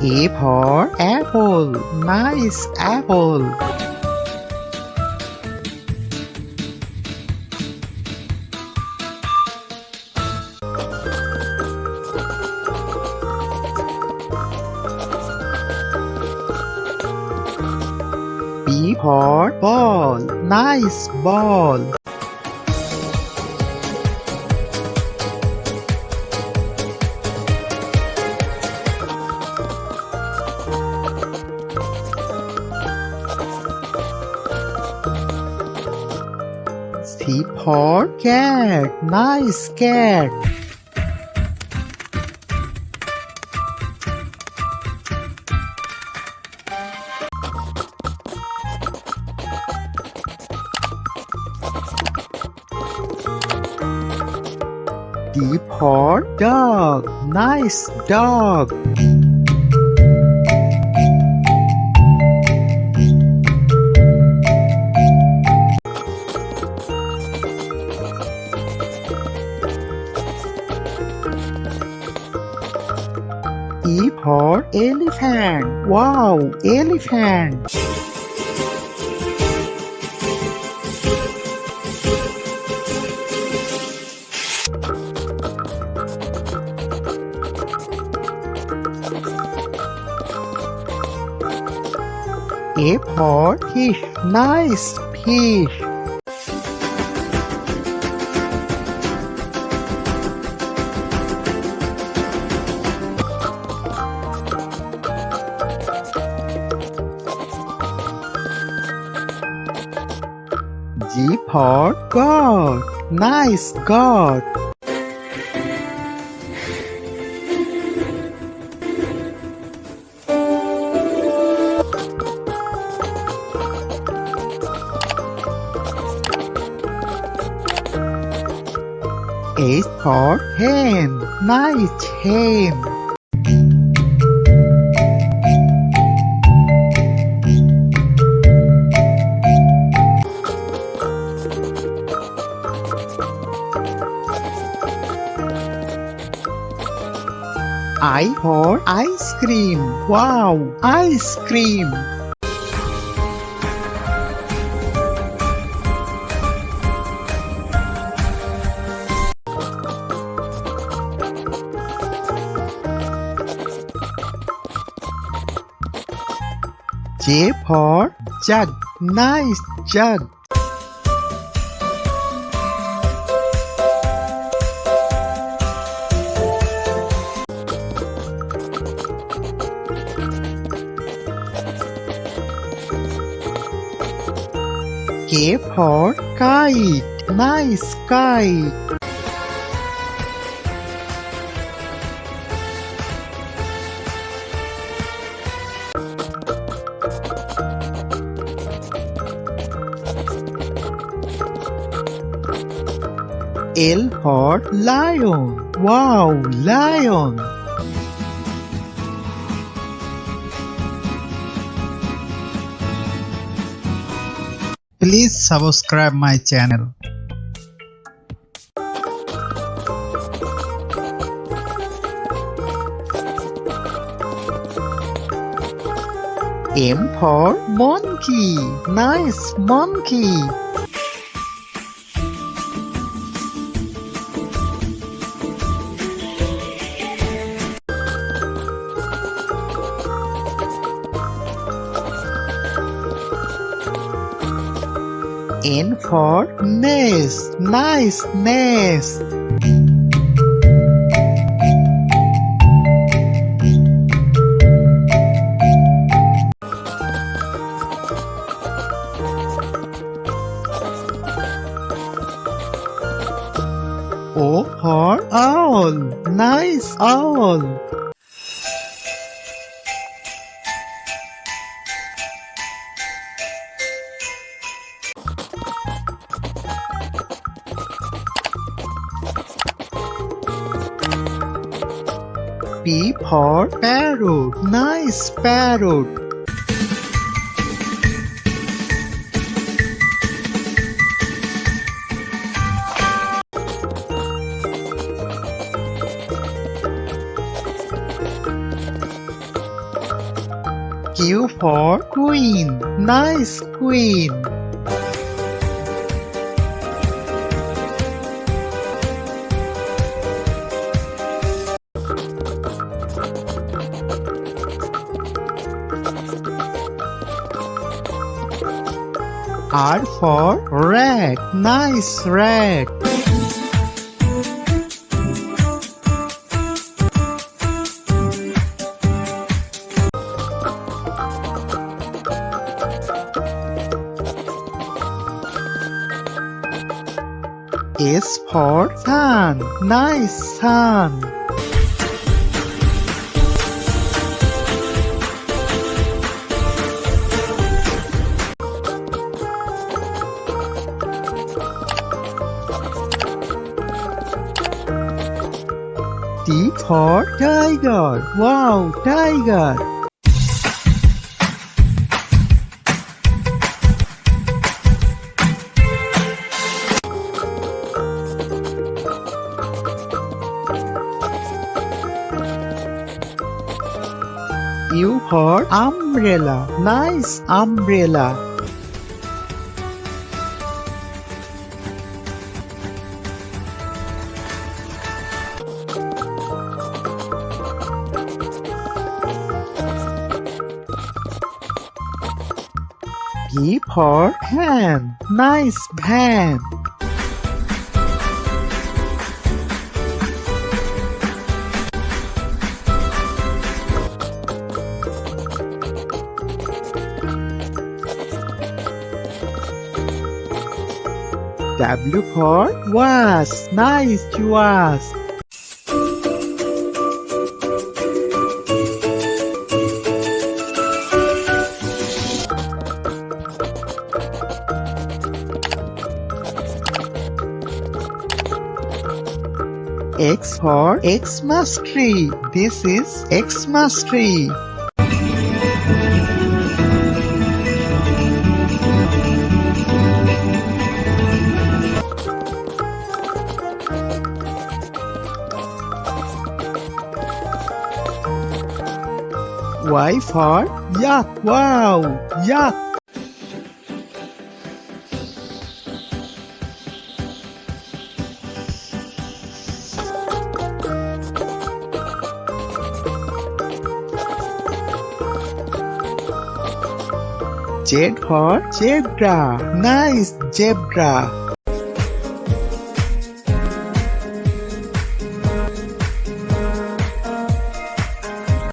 A for apple. Nice apple. B for ball. Nice ball. C for cat. Nice cat. D for dog. Nice dog. E for elephant. Wow, elephant. A for fish. Nice fish. G for God. Nice God. H for hen. Nice hen. I for ice cream. Wow, ice cream. J for jug. Nice jug. K for kite. Nice kite. L for lion. Wow, lion. Please subscribe my channel. M for monkey. Nice monkey. N for nest. Nice nest. O for owl. Nice owl. P for parrot. Nice parrot. Q for queen. Nice queen. R for rat. Nice rat. S for sun. Nice sun. T for tiger. Wow, tiger. U for umbrella. Nice umbrella. P for pan. Nice pan. W for vase. Nice vase. X for Xmas tree. This is Xmas tree. Y for yak. Wow, yak. Z for zebra. Nice zebra.